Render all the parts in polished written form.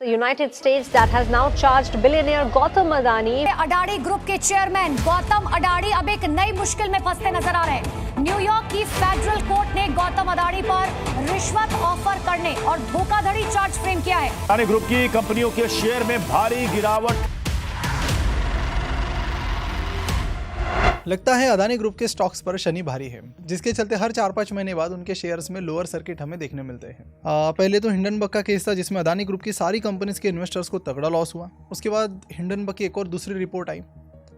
The United States that has now charged billionaire Gautam Adani. Adani group के chairman Gautam Adani अब एक नई मुश्किल में फंसते नजर आ रहे हैं। न्यूयॉर्क की फेडरल कोर्ट ने गौतम अडानी पर रिश्वत ऑफर करने और धोखाधड़ी चार्ज फ्रेम किया है। अडानी ग्रुप की कंपनियों के शेयर में भारी गिरावट। लगता है अदानी ग्रुप के स्टॉक्स पर शनि भारी है, जिसके चलते हर 4-5 महीने बाद उनके शेयर्स में लोअर सर्किट हमें देखने मिलते हैं। पहले तो हिंडनबर्ग का केस था, जिसमें अदानी ग्रुप की सारी कंपनीज के इन्वेस्टर्स को तगड़ा लॉस हुआ। उसके बाद हिंडनबर्ग की एक और दूसरी रिपोर्ट आई,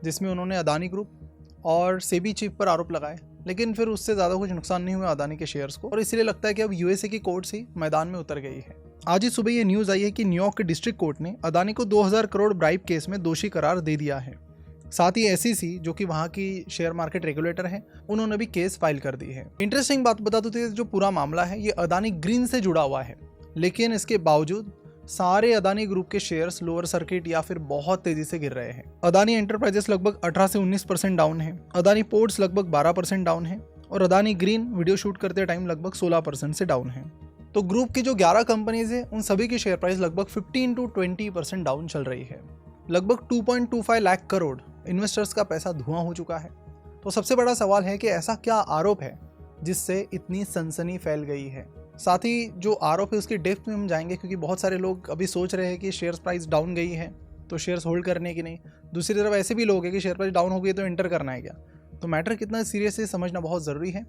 जिसमें उन्होंने अदानी ग्रुप और सेबी चीफ पर आरोप लगाए, लेकिन फिर उससे ज़्यादा कुछ नुकसान नहीं हुआ अदानी के शेयर्स को, और इसलिए लगता है कि अब यूएसए की कोर्ट ही मैदान में उतर गई है। आज ही सुबह ये न्यूज़ आई है कि न्यूयॉर्क के डिस्ट्रिक्ट कोर्ट ने अदानी को 2000 करोड़ ब्राइब केस में दोषी करार दे दिया है। साथ ही SEC, जो कि वहाँ की शेयर मार्केट रेगुलेटर है, उन्होंने भी केस फाइल कर दी है। इंटरेस्टिंग बात बता दूं तो जो पूरा मामला है ये अदानी ग्रीन से जुड़ा हुआ है, लेकिन इसके बावजूद सारे अदानी ग्रुप के शेयर्स लोअर सर्किट या फिर बहुत तेजी से गिर रहे हैं। अदानी एंटरप्राइजेस लगभग 18 से 19% डाउन है, अदानी पोर्ट्स लगभग 12% डाउन है, और अदानी ग्रीन वीडियो शूट करते टाइम लगभग 16% से डाउन है। तो ग्रुप की जो 11 कंपनीज है, उन सभी की शेयर प्राइस लगभग 15 to 20% डाउन चल रही है। लगभग 2.25 लाख करोड़ इन्वेस्टर्स का पैसा धुआं हो चुका है। तो सबसे बड़ा सवाल है कि ऐसा क्या आरोप है जिससे इतनी सनसनी फैल गई है। साथ ही जो आरोप है उसकी डेप्थ में हम जाएंगे, क्योंकि बहुत सारे लोग अभी सोच रहे हैं कि शेयर प्राइस डाउन गई है तो शेयर्स होल्ड करने की नहीं। दूसरी तरफ ऐसे भी लोग हैं कि शेयर प्राइस डाउन हो गई तो एंटर करना है क्या। तो मैटर कितना सीरियस है समझना बहुत ज़रूरी है।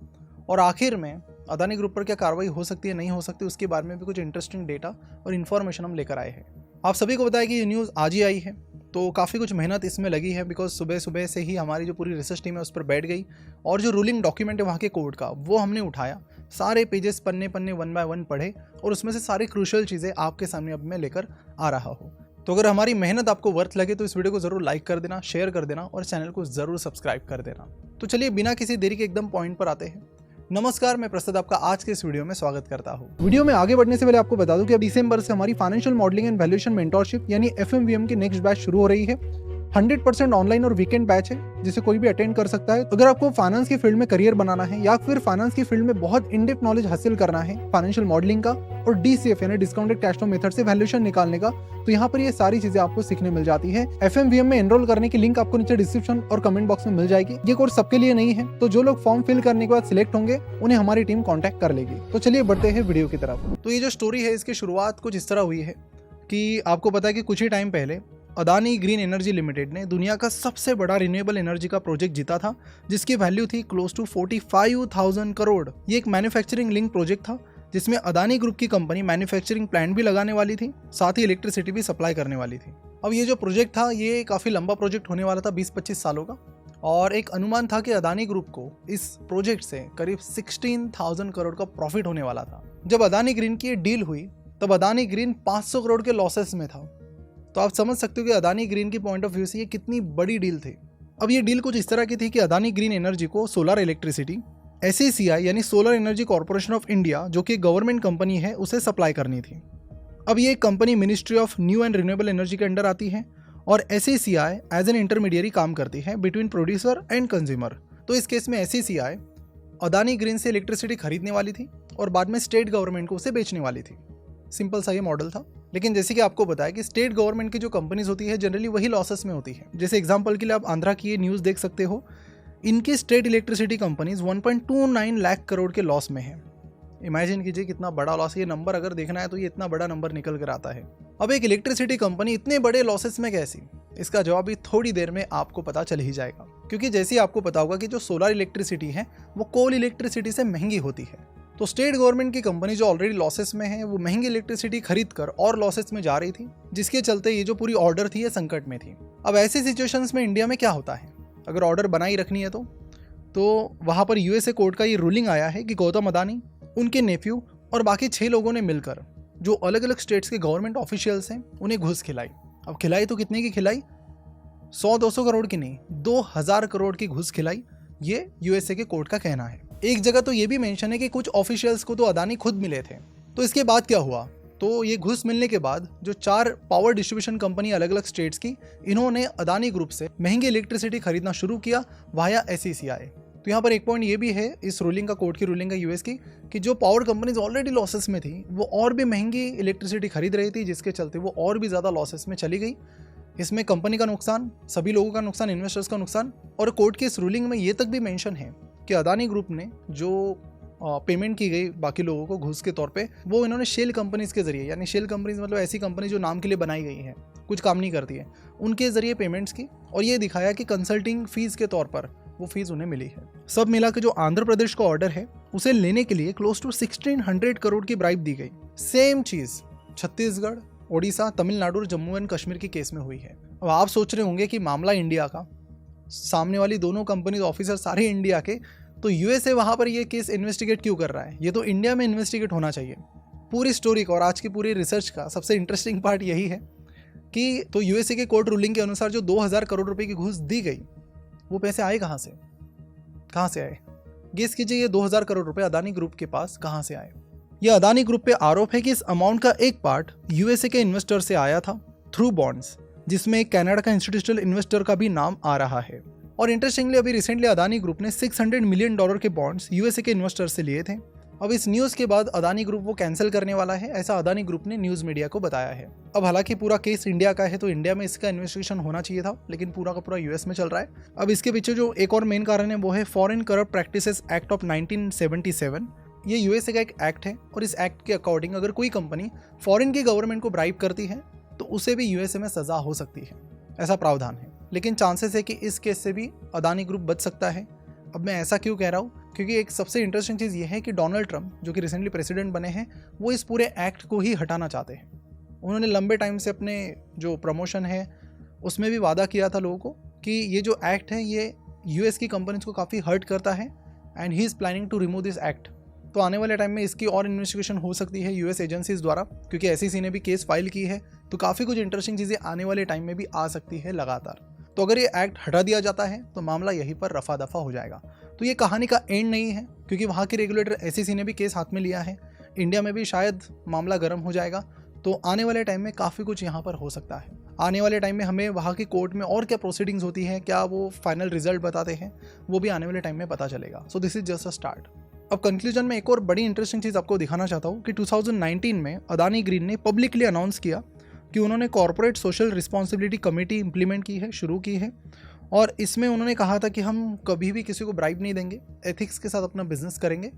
और आखिर में अदानी ग्रुप पर क्या कार्रवाई हो सकती है, नहीं हो सकती, उसके बारे में भी कुछ इंटरेस्टिंग डेटा और इन्फॉर्मेशन हम लेकर आए हैं। आप सभी को बताया कि ये न्यूज़ आज ही आई है, तो काफ़ी कुछ मेहनत इसमें लगी है, बिकॉज सुबह सुबह से ही हमारी जो पूरी रिसर्च टीम है उस पर बैठ गई, और जो रूलिंग डॉक्यूमेंट है वहाँ के कोर्ट का वो हमने उठाया, सारे पेजेस पन्ने 1 by 1 पढ़े, और उसमें से सारी क्रूशियल चीज़ें आपके सामने अब मैं लेकर आ रहा हूँ। तो अगर हमारी मेहनत आपको वर्थ लगे तो इस वीडियो को ज़रूर लाइक कर देना, शेयर कर देना, और चैनल को ज़रूर सब्सक्राइब कर देना। तो चलिए बिना किसी देरी के एकदम पॉइंट पर आते हैं। नमस्कार, मैं प्रसाद आपका आज के इस वीडियो में स्वागत करता हूँ। वीडियो में आगे बढ़ने से पहले आपको बता दूं कि अब दिसंबर से हमारी financial modelling and valuation mentorship यानी FMVM की नेक्स्ट बैच शुरू हो रही है। 100% ऑनलाइन और वीकेंड बैच है, जिसे कोई भी अटेंड कर सकता है। अगर आपको फाइनेंस की फील्ड में करियर बनाना है या फिर फाइनेंस की फील्ड में बहुत इन डेप्थ नॉलेज हासिल करना है फाइनेंशियल मॉडलिंग का और DCF यानी डिस्काउंटेड कैश फ्लो मेथड से वैल्यूएशन निकालने का, तो यहाँ पर ये सारी चीजें आपको सीखने मिल जाती है। FMVM में एनरोल करने की लिंक आपको नीचे डिस्क्रिप्शन और कमेंट बॉक्स में मिल जाएगी। ये कोर्स सबके लिए नहीं है, तो जो लोग फॉर्म फिल करने के बाद सिलेक्ट होंगे उन्हें हमारी टीम कॉन्टैक्ट कर लेगी। तो चलिए बढ़ते हैं वीडियो की तरफ। तो ये जो स्टोरी है इसकी शुरुआत कुछ इस तरह हुई है कि आपको पता है कि कुछ ही टाइम पहले अदानी ग्रीन एनर्जी लिमिटेड ने दुनिया का सबसे बड़ा रिन्यूएबल एनर्जी का प्रोजेक्ट जीता था, जिसकी वैल्यू थी क्लोज टू 45,000 करोड़। ये एक मैन्युफैक्चरिंग लिंक प्रोजेक्ट था, जिसमें अदानी ग्रुप की कंपनी मैन्युफैक्चरिंग प्लांट भी लगाने वाली थी, साथ ही इलेक्ट्रिसिटी भी सप्लाई करने वाली थी। अब ये जो प्रोजेक्ट था ये काफ़ी लंबा प्रोजेक्ट होने वाला था, 20-25 सालों का, और एक अनुमान था कि अदानी ग्रुप को इस प्रोजेक्ट से करीब 16,000 करोड़ का प्रॉफिट होने वाला था। जब अदानी ग्रीन की डील हुई तब अदानी ग्रीन 500 करोड़ के लॉसेस में था। तो आप समझ सकते हो कि अदानी ग्रीन की पॉइंट ऑफ व्यू से ये कितनी बड़ी डील थी। अब ये डील कुछ इस तरह की थी कि अदानी ग्रीन एनर्जी को सोलर इलेक्ट्रिसिटी SECI यानी solar energy corporation of India, जो कि गवर्नमेंट कंपनी है, उसे सप्लाई करनी थी। अब ये company ministry of new and renewable energy के अंडर आती है, और SECI एज एन इंटरमीडियरी काम करती है बिटवीन प्रोड्यूसर एंड कंज्यूमर। तो इस केस में SECI अदानी ग्रीन से इलेक्ट्रिसिटी खरीदने वाली थी और बाद में स्टेट गवर्नमेंट को उसे बेचने वाली थी। सिंपल सा ये मॉडल था। लेकिन जैसे कि आपको बताया कि स्टेट गवर्नमेंट की जो कंपनीज होती है जनरली वही लॉसेस में होती है। जैसे एग्जांपल के लिए आप आंध्रा की ये न्यूज़ देख सकते हो, इनकी state electricity companies 1.29 lakh crore के लॉस में है। इमेजिन कीजिए कितना बड़ा लॉस है। ये नंबर अगर देखना है तो ये इतना बड़ा नंबर निकल कर आता है। अब एक इलेक्ट्रिसिटी कंपनी इतने बड़े लॉसेस में कैसी, इसका जवाब भी थोड़ी देर में आपको पता चल ही जाएगा। क्योंकि जैसे ही आपको पता होगा कि जो सोलर इलेक्ट्रिसिटी है वो कोल इलेक्ट्रिसिटी से महंगी होती है, तो स्टेट गवर्नमेंट की कंपनी जो ऑलरेडी लॉसेस में है वो महंगी इलेक्ट्रिसिटी खरीद कर और लॉसेस में जा रही थी, जिसके चलते ये जो पूरी ऑर्डर थी ये संकट में थी। अब ऐसी सिचुएशंस में इंडिया में क्या होता है, अगर ऑर्डर बनाई रखनी है तो वहाँ पर यूएसए कोर्ट का ये रूलिंग आया है कि गौतम अदानी, उनके नेफ्यू और बाकी 6 लोगों ने मिलकर जो अलग अलग स्टेट्स के गवर्नमेंट ऑफिशियल्स हैं उन्हें घूस खिलाई। अब खिलाई तो कितने की खिलाई, 100-200 करोड़ की नहीं, 2000 करोड़ की घूस खिलाई, ये यूएसए के कोर्ट का कहना है। एक जगह तो ये भी मेंशन है कि कुछ ऑफिशियल्स को तो अदानी खुद मिले थे। तो इसके बाद क्या हुआ, तो ये घूस मिलने के बाद जो 4 पावर डिस्ट्रीब्यूशन कंपनी अलग अलग स्टेट्स की, इन्होंने अदानी ग्रुप से महंगी इलेक्ट्रिसिटी खरीदना शुरू किया वाया SECI। तो यहाँ पर एक पॉइंट ये भी है इस रूलिंग का, कोर्ट की रूलिंग का यूएस की, कि जो पावर कंपनीज ऑलरेडी लॉसेस में थी वो और भी महंगी इलेक्ट्रिसिटी खरीद रही थी, जिसके चलते वो और भी ज़्यादा लॉसेस में चली गई। इसमें कंपनी का नुकसान, सभी लोगों का नुकसान, इन्वेस्टर्स का नुकसान। और कोर्ट की इस रूलिंग में ये तक भी मेंशन है कि अदानी ग्रुप ने जो पेमेंट की गई बाकी लोगों को घूस के तौर पे, वो इन्होंने शेल कंपनीज के जरिए, यानी शेल कंपनीज मतलब ऐसी कंपनी जो नाम के लिए बनाई गई है, कुछ काम नहीं करती है, उनके जरिए पेमेंट्स की, और ये दिखाया कि कंसल्टिंग फीस के तौर पर वो फीस उन्हें मिली है। सब मिला के जो आंध्र प्रदेश का ऑर्डर है उसे लेने के लिए क्लोज टू 1600 करोड़ की ब्राइब दी गई। सेम चीज छत्तीसगढ़, ओडिशा, तमिलनाडु और जम्मू एंड कश्मीर के केस में हुई है। अब आप सोच रहे होंगे कि मामला इंडिया का, सामने वाली दोनों कंपनीज ऑफिसर सारे इंडिया के, तो यूएसए वहां पर ये केस इन्वेस्टिगेट क्यों कर रहा है? ये तो इंडिया में इन्वेस्टिगेट होना चाहिए। पूरी स्टोरी का और आज की पूरी रिसर्च का सबसे इंटरेस्टिंग पार्ट यही है कि तो यूएसए के कोर्ट रूलिंग के अनुसार जो 2000 करोड़ रुपए की घूस दी गई, वो पैसे आए कहाँ से आए? गेस कीजिए, ये 2000 करोड़ रुपए अदानी ग्रुप के पास कहाँ से आए? यह अदानी ग्रुप पे आरोप है कि इस अमाउंट का एक पार्ट यूएसए के इन्वेस्टर से आया था थ्रू बॉन्ड्स, जिसमें कनाडा का इंस्टीट्यूशनल इन्वेस्टर का भी नाम आ रहा है। और इंटरेस्टिंगली अभी रिसेंटली अदानी ग्रुप ने $600 मिलियन के बॉन्ड्स यूएसए के इन्वेस्टर से लिए थे। अब इस न्यूज़ के बाद अदानी ग्रुप वो कैंसिल करने वाला है, ऐसा अदानी ग्रुप ने न्यूज़ मीडिया को बताया है। अब हालांकि पूरा केस इंडिया का है तो इंडिया में इसका इन्वेस्टिगेशन होना चाहिए था, लेकिन पूरा का पूरा यूएस में चल रहा है। अब इसके पीछे जो एक और मेन कारण है वो है foreign corrupt practices act of 1977। ये यूएसए का एक एक्ट है और इस एक्ट के अकॉर्डिंग अगर कोई कंपनी फॉरेन की गवर्नमेंट को ब्राइब करती है तो उसे भी यूएसए में सजा हो सकती है, ऐसा प्रावधान है। लेकिन चांसेस है कि इस केस से भी अदानी ग्रुप बच सकता है। अब मैं ऐसा क्यों कह रहा हूँ? क्योंकि एक सबसे इंटरेस्टिंग चीज़ ये है कि डोनाल्ड ट्रंप, जो कि रिसेंटली प्रेसिडेंट बने हैं, वो इस पूरे एक्ट को ही हटाना चाहते हैं। उन्होंने लंबे टाइम से अपने जो प्रमोशन है उसमें भी वादा किया था लोगों को कि ये जो एक्ट है ये यूएस की कंपनीज को काफ़ी हर्ट करता है and he is planning to remove this act. तो आने वाले टाइम में इसकी और इन्वेस्टिगेशन हो सकती है यूएस एजेंसीज द्वारा, क्योंकि एसईसी ने भी केस फाइल की है। तो काफ़ी कुछ इंटरेस्टिंग चीज़ें आने वाले टाइम में भी आ सकती है लगातार। तो अगर ये एक्ट हटा दिया जाता है तो मामला यहीं पर रफा दफा हो जाएगा। तो ये कहानी का एंड नहीं है, क्योंकि वहाँ के रेगुलेटर एसईसी ने भी केस हाथ में लिया है। इंडिया में भी शायद मामला गर्म हो जाएगा। तो आने वाले टाइम में काफ़ी कुछ यहाँ पर हो सकता है। आने वाले टाइम में हमें वहाँ की कोर्ट में और क्या प्रोसीडिंग्स होती हैं, क्या वो फाइनल रिजल्ट बताते हैं, वो भी आने वाले टाइम में पता चलेगा। So this is just a start. अब कंक्लूजन में एक और बड़ी इंटरेस्टिंग चीज़ आपको दिखाना चाहता हूँ कि 2019 में अदानी ग्रीन ने पब्लिकली अनाउंस किया कि उन्होंने corporate social responsibility committee implement की है, शुरू की है। और इसमें उन्होंने कहा था कि हम कभी भी किसी को ब्राइब नहीं देंगे, एथिक्स के साथ अपना बिजनेस करेंगे।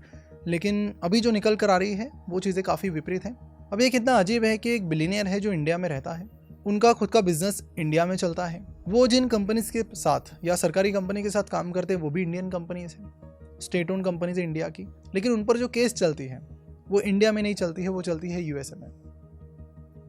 लेकिन अभी जो निकल कर आ रही है वो चीज़ें काफ़ी विपरीत हैं। अब ये कितना अजीब है कि एक बिलियनियर है जो इंडिया में रहता है, उनका खुद का बिजनेस इंडिया में चलता है, वो जिन कंपनीज के साथ या सरकारी कंपनी के साथ काम करते हैं वो भी इंडियन कंपनीज हैं, स्टेट ओन कंपनीज है इंडिया की, लेकिन उन पर जो केस चलती है वो इंडिया में नहीं चलती है, वो चलती है यूएसए में।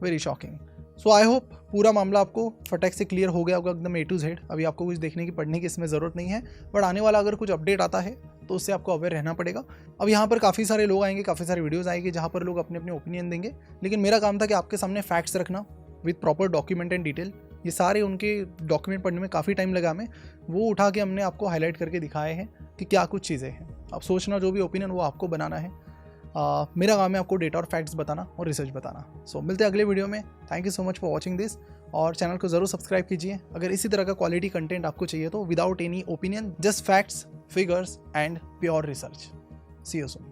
Very shocking. So I hope पूरा मामला आपको फटक से क्लियर हो गया होगा एकदम A to Z। अभी आपको कुछ देखने की पढ़ने की इसमें ज़रूरत नहीं है, बट आने वाला अगर कुछ अपडेट आता है तो उससे आपको अवेयर रहना पड़ेगा। अब यहाँ पर काफ़ी सारे लोग आएंगे, काफ़ी सारी वीडियोस आएंगी जहाँ पर लोग अपने अपने ओपिनियन देंगे, लेकिन मेरा काम था कि आपके सामने फैक्ट्स रखना with proper document and detail. ये सारे उनके डॉक्यूमेंट पढ़ने में काफ़ी टाइम लगा हमें, वो उठा के हमने आपको हाईलाइट करके दिखाए हैं कि क्या कुछ चीज़ें हैं। अब सोचना जो भी ओपिनियन वो आपको बनाना है। मेरा काम है आपको डेटा और फैक्ट्स बताना और रिसर्च बताना। सो मिलते हैं अगले वीडियो में। Thank you so much for watching this, और चैनल को ज़रूर सब्सक्राइब कीजिए अगर इसी तरह का क्वालिटी कंटेंट आपको चाहिए तो, without any opinion, just facts, figures and pure research. See you soon.